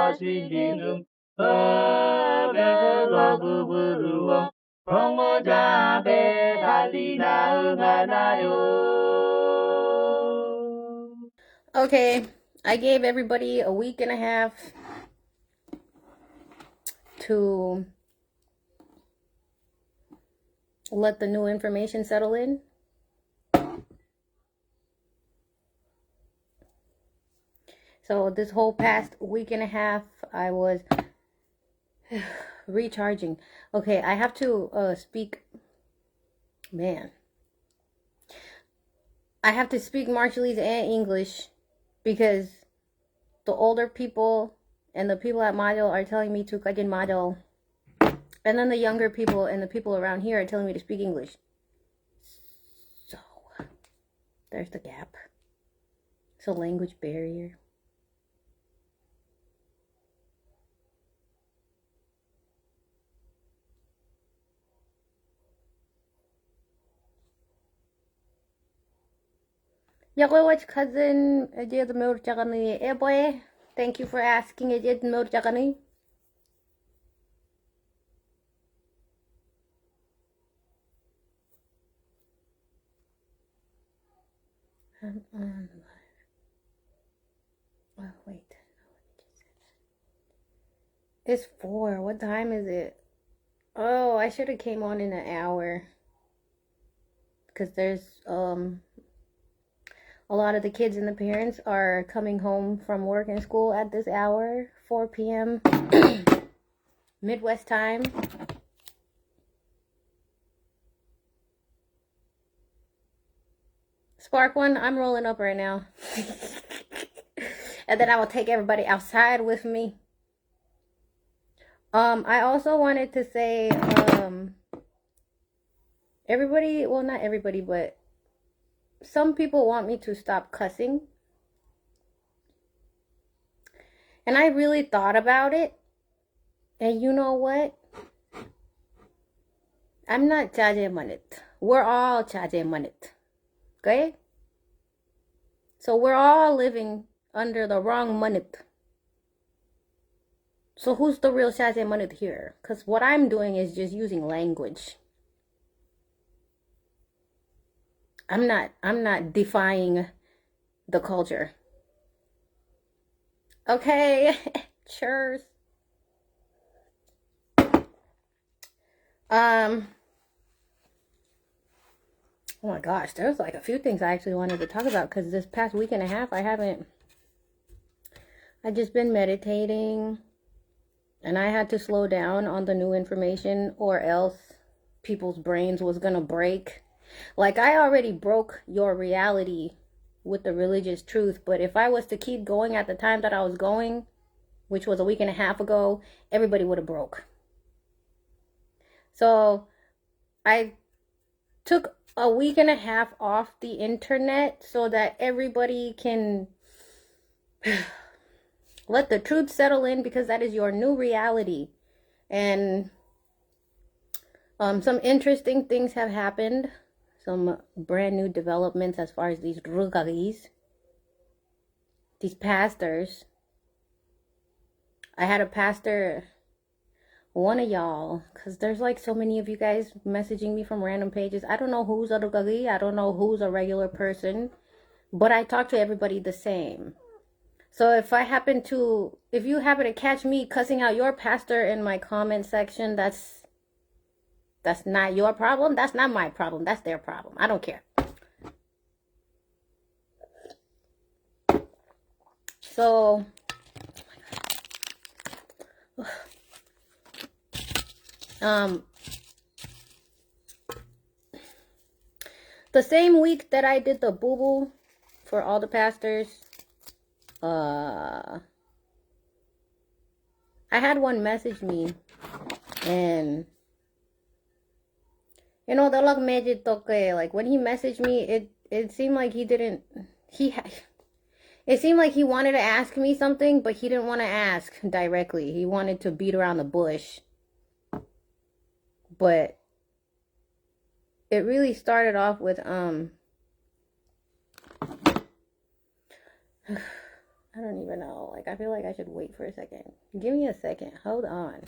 마시기는 밥에서 부르워 병모자 배 달리 나응하나요. Okay, I gave everybody a week and a half to let the new information settle in. So this whole past week and a half, I was recharging. Okay, I have to speak. Man, I have to speak Marshallese and English because the older people and the people at Model are telling me to like in Model, and then the younger people and the people around here are telling me to speak English. So there's the gap. It's a language barrier. Yaqawach cousin Ajid Murjagani Eboy. Thank you for asking Ajid Murjagani. Oh wait. It's 4. What time is it? Oh, I should have came on in an hour. Because there's a lot of the kids and the parents are coming home from work and school at this hour, 4 p.m. Midwest time. Spark One, I'm rolling up right now. And then I will take everybody outside with me. I also wanted to say, everybody, well, not everybody, but some people want me to stop cussing. And I really thought about it. And you know what? I'm not jajemanit. We're all jajemanit. Okay? So we're all living under the wrong manit. So who's the real jajemanit here? Because what I'm doing is just using language. I'm not defying the culture. Okay, cheers. Oh my gosh, there's like a few things I actually wanted to talk about because this past week and a half I just been meditating and I had to slow down on the new information or else people's brains was gonna break. Like, I already broke your reality with the religious truth, but if I was to keep going at the time that I was going, which was a week and a half ago, everybody would have broke. So I took a week and a half off the internet so that everybody can let the truth settle in, because that is your new reality. And some interesting things have happened. Some brand new developments as far as these rugaris, these pastors. I had a pastor, one of y'all, because there's like so many of you guys messaging me from random pages. I don't know who's a rugagi, I don't know who's a regular person, but I talk to everybody the same. So if you happen to catch me cussing out your pastor in my comment section, that's not your problem. That's not my problem. That's their problem. I don't care. So, the same week that I did the boo-boo for all the pastors, I had one message me, and you know, the luck magic toke, like when he messaged me, it seemed like it seemed like he wanted to ask me something, but he didn't want to ask directly. He wanted to beat around the bush. But it really started off with, I I don't even know. Like, I feel like I should wait for a second. Give me a second. Hold on.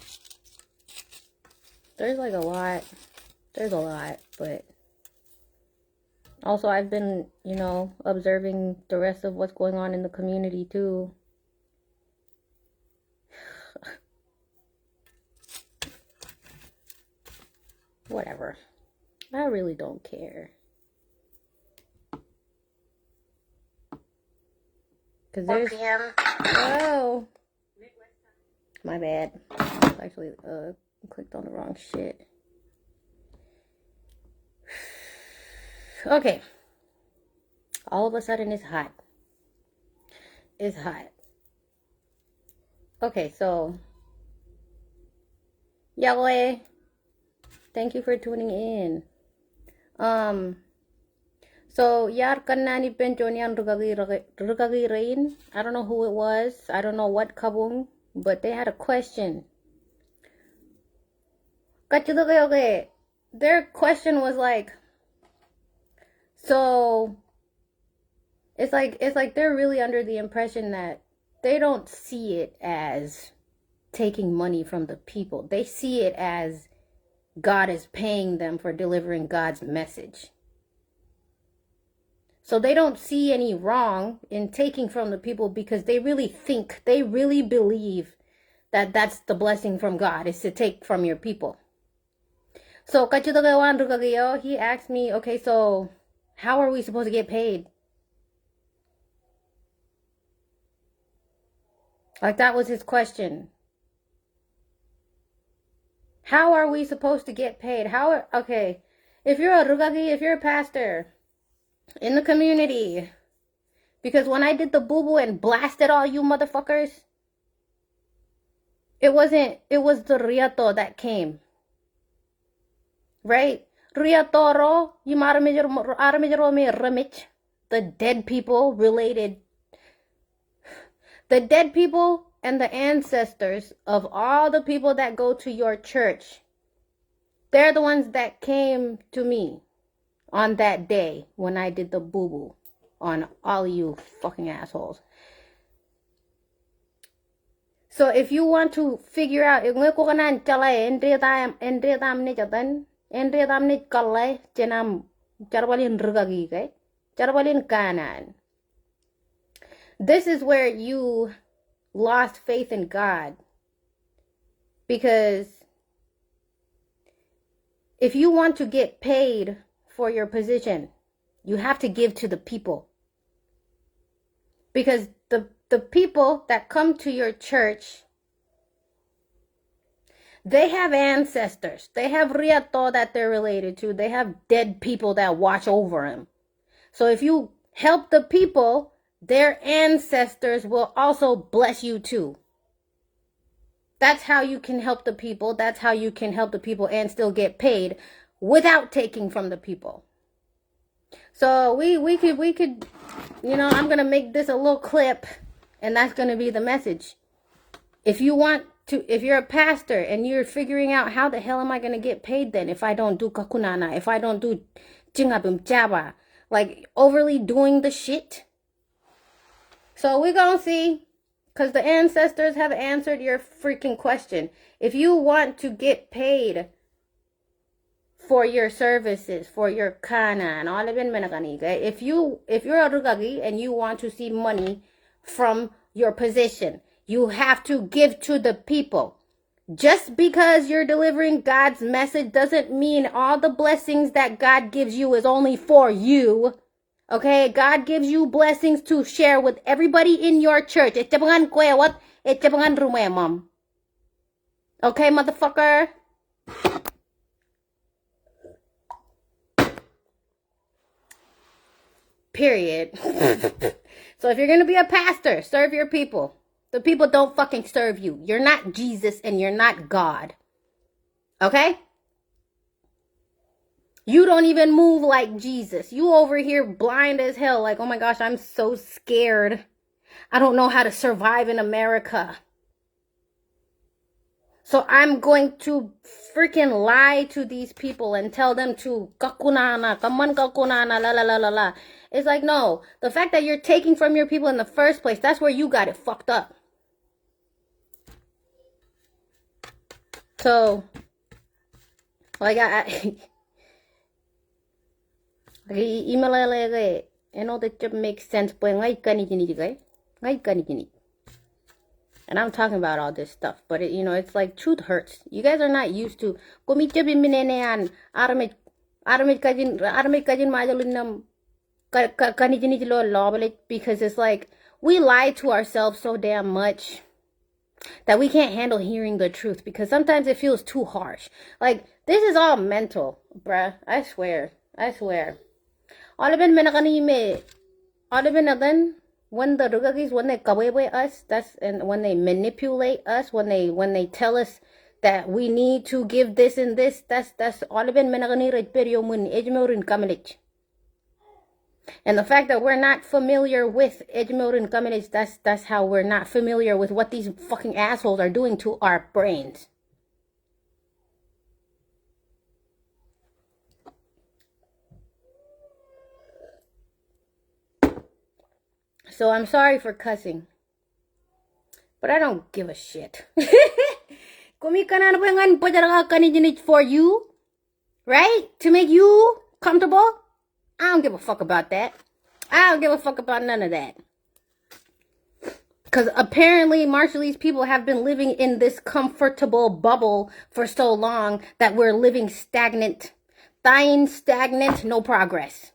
There's like a lot. There's a lot, but also I've been, you know, observing the rest of what's going on in the community too. Whatever. I really don't care. Cause there's oh, my bad. I actually clicked on the wrong shit. Okay. All of a sudden it's hot. It's hot. Okay, so Yahweh, thank you for tuning in. So yar kanani penjonian rugagi rain. I don't know who it was. I don't know what kabung, but they had a question. Their question was like, so it's like they're really under the impression that they don't see it as taking money from the people. They see it as God is paying them for delivering God's message. So they don't see any wrong in taking from the people because they really think, they really believe that that's the blessing from God, is to take from your people. So he asked me, okay, so how are we supposed to get paid? Like, that was his question. How are we supposed to get paid? Okay, if you're a rugagi, if you're a pastor in the community, because when I did the boo-boo and blasted all you motherfuckers, it was the Ri-Etto that came. Right? Ri-Etto, the dead people related. The dead people and the ancestors of all the people that go to your church, they're the ones that came to me on that day when I did the boo-boo on all you fucking assholes. So if you want to figure out, this is where you lost faith in God. Because if you want to get paid for your position, you have to give to the people. Because the people that come to your church, they have ancestors. They have Ri-Etto that they're related to. They have dead people that watch over them. So if you help the people, their ancestors will also bless you too. That's how you can help the people. That's how you can help the people and still get paid without taking from the people. So we could, you know, I'm going to make this a little clip, and that's going to be the message. If you're a pastor and you're figuring out how the hell am I going to get paid then if I don't do kakunana, if I don't do jingabim jaba, like overly doing the shit. So we're going to see, because the ancestors have answered your freaking question. If you want to get paid for your services, for your kana and all of it, if you're a rugagi and you want to see money from your position, you have to give to the people. Just because you're delivering God's message doesn't mean all the blessings that God gives you is only for you. Okay, God gives you blessings to share with everybody in your church. Okay, motherfucker. Period. So if you're going to be a pastor, serve your people. The people don't fucking serve you. You're not Jesus and you're not God. Okay? You don't even move like Jesus. You over here blind as hell. Like, oh my gosh, I'm so scared. I don't know how to survive in America. So I'm going to freaking lie to these people and tell them to kakunana, kaman kakunana, la la la la la. It's like, no, the fact that you're taking from your people in the first place, that's where you got it fucked up. So, like I I know that it makes sense, but and I'm talking about all this stuff, but it, it's like truth hurts. You guys are not used to because it's like we lie to ourselves so damn much that we can't handle hearing the truth because sometimes it feels too harsh. Like, this is all mental, bruh. I swear. All of it, when the Rugagis, when they kawewe us, and when they manipulate us, when they tell us that we need to give this and this, that's all of it menagani radio mun Ejmour and Kamelij. And the fact that we're not familiar with Ejmour and Kamelij, that's how we're not familiar with what these fucking assholes are doing to our brains. So I'm sorry for cussing, but I don't give a shit. For you, right? To make you comfortable. I don't give a fuck about that. I don't give a fuck about none of that. Because apparently Marshallese people have been living in this comfortable bubble for so long that we're living stagnant. Dying stagnant, no progress.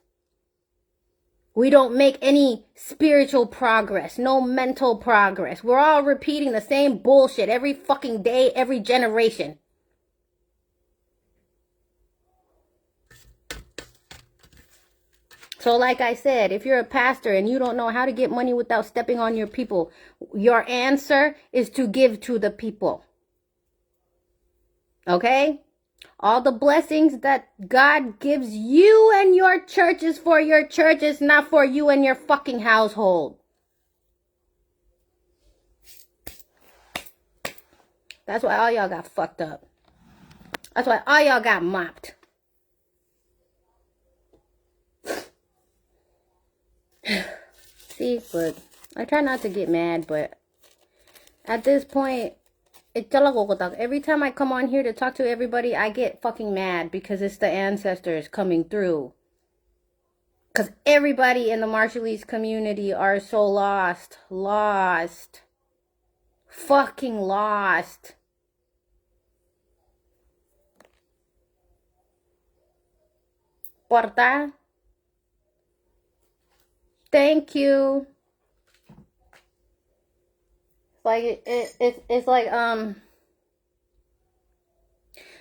We don't make any spiritual progress, no mental progress. We're all repeating the same bullshit every fucking day, every generation. So like I said, if you're a pastor and you don't know how to get money without stepping on your people, your answer is to give to the people. Okay? All the blessings that God gives you and your church is for your church, is not for you and your fucking household. That's why all y'all got fucked up. That's why all y'all got mopped. See, but I try not to get mad, but at this point, every time I come on here to talk to everybody, I get fucking mad because it's the ancestors coming through. Because everybody in the Marshallese community are so lost. Fucking lost. Porta. Thank you. Like it's like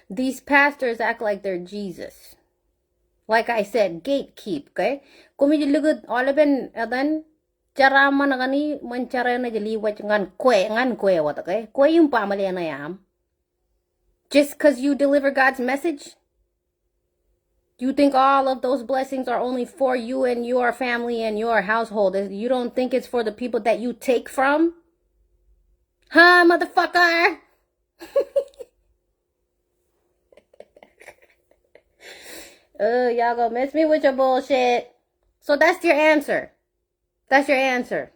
these pastors act like they're Jesus. Like I said, gatekeep, okay? Kung medyo lugod all of it adan charama na kani manchara na jaliwat ngan kwe wat, okay? Kwe yung pamilya na yam. Just cause you deliver God's message? You think all of those blessings are only for you and your family and your household? You don't think it's for the people that you take from? Huh, motherfucker? Y'all gonna miss me with your bullshit. So that's your answer. That's your answer.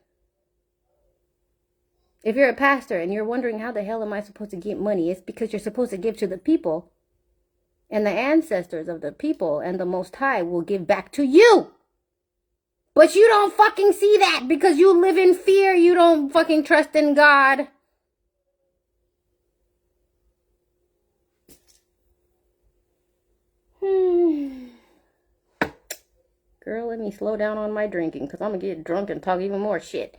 If you're a pastor and you're wondering how the hell am I supposed to get money, it's because you're supposed to give to the people. And the ancestors of the people and the Most High will give back to you. But you don't fucking see that because you live in fear. You don't fucking trust in God. Girl, let me slow down on my drinking because I'm going to get drunk and talk even more shit.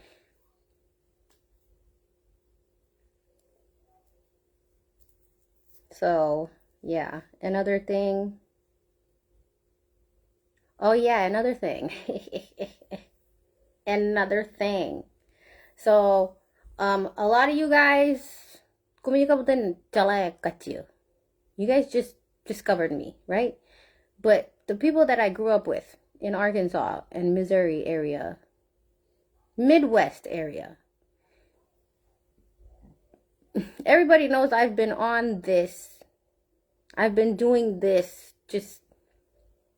So, yeah, another thing. Oh, yeah, another thing. Another thing. So, a lot of you guys, you guys just discovered me, right? But the people that I grew up with in Arkansas and Missouri area, Midwest area, everybody knows I've been on this. I've been doing this, just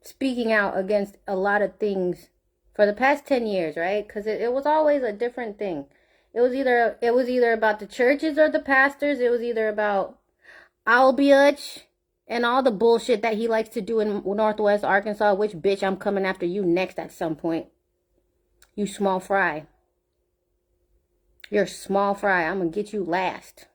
speaking out against a lot of things for the past 10 years, right? Because it was always a different thing. It was either about the churches or the pastors. It was either about Albiach and all the bullshit that he likes to do in Northwest Arkansas, which, bitch, I'm coming after you next at some point. You small fry. You're small fry. I'm going to get you last.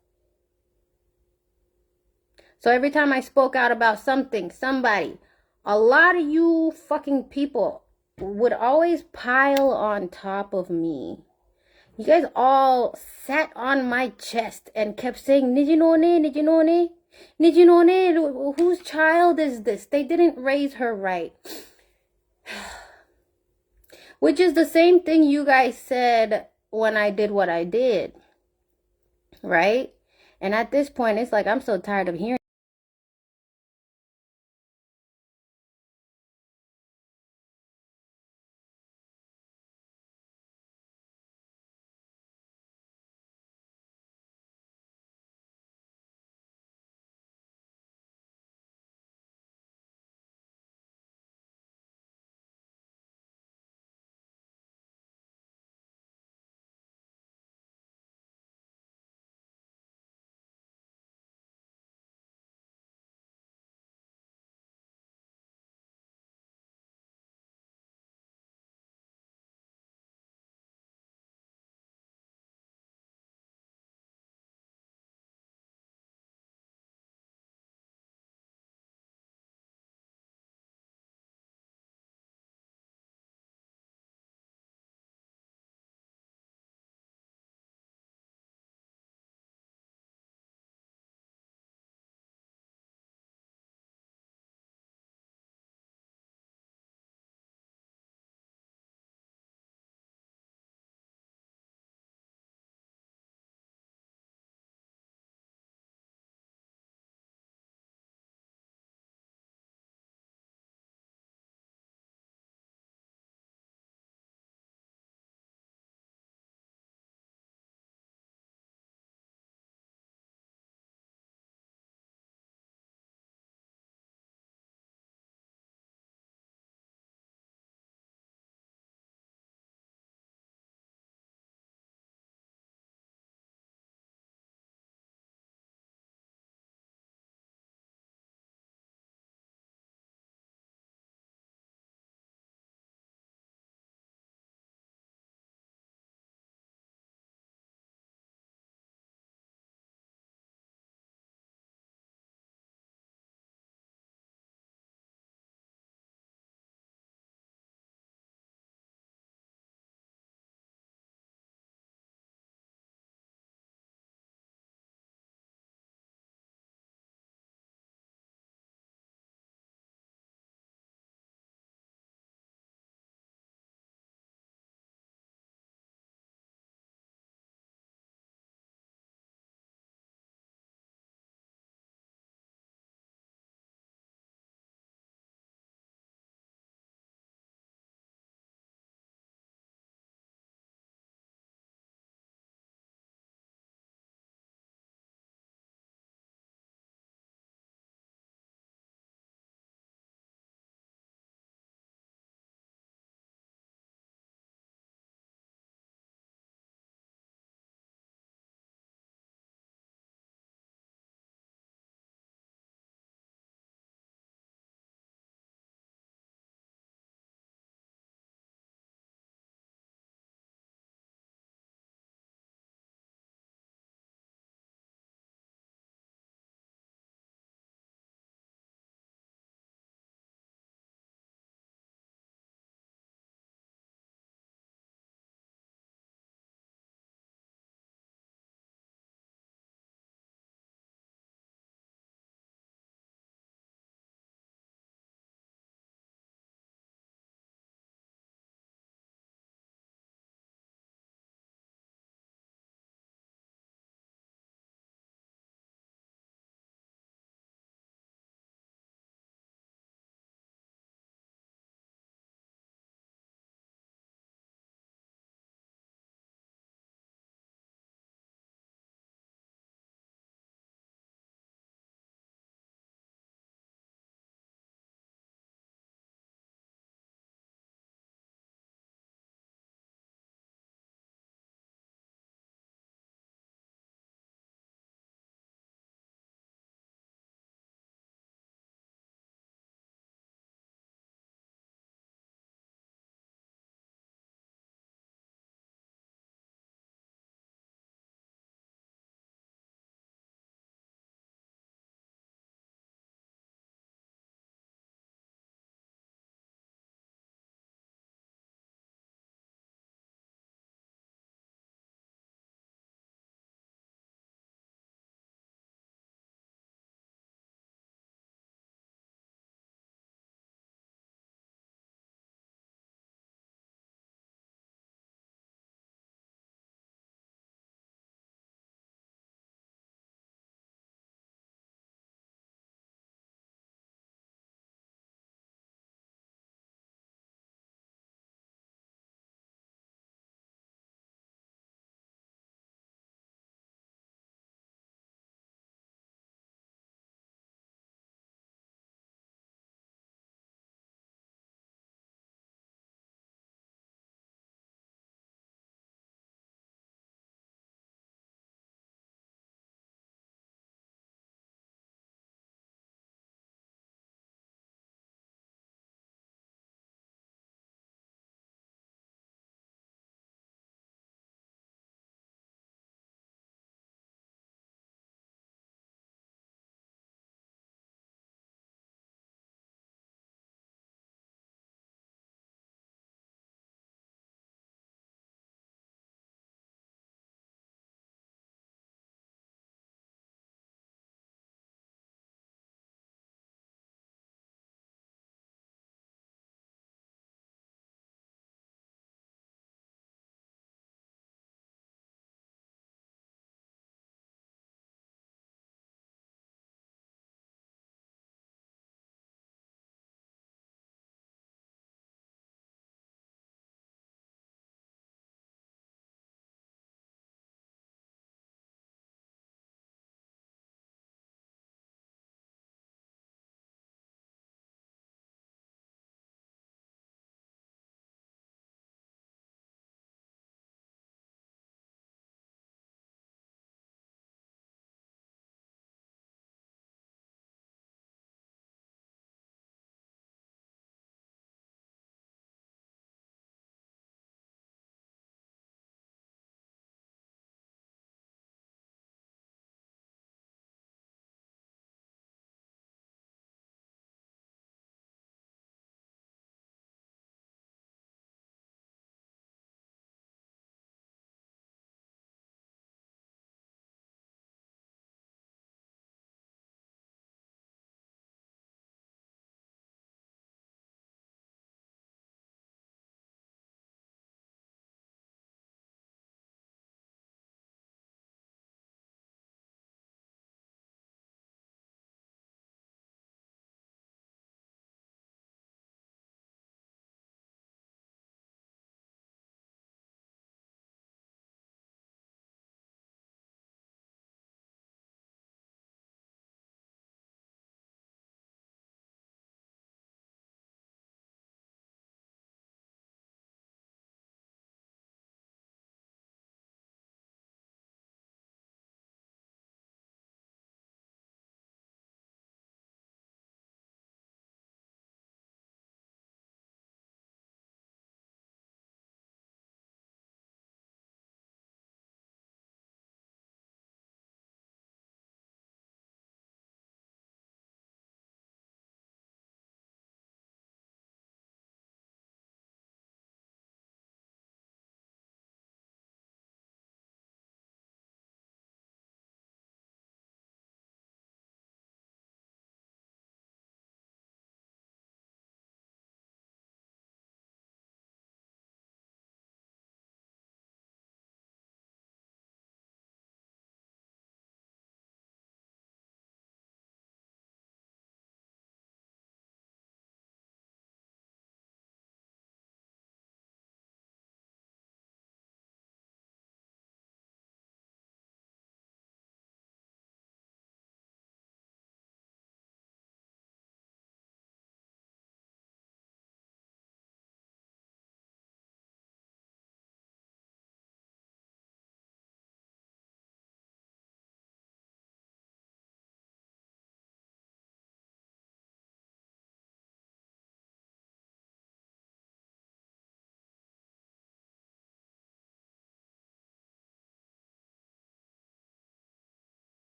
So every time I spoke out about something, somebody, a lot of you fucking people would always pile on top of me. You guys all sat on my chest and kept saying, Nijinone, Nijinone, Nijinone, whose child is this? They didn't raise her right. Which is the same thing you guys said when I did what I did. Right? And at this point, it's like, I'm so tired of hearing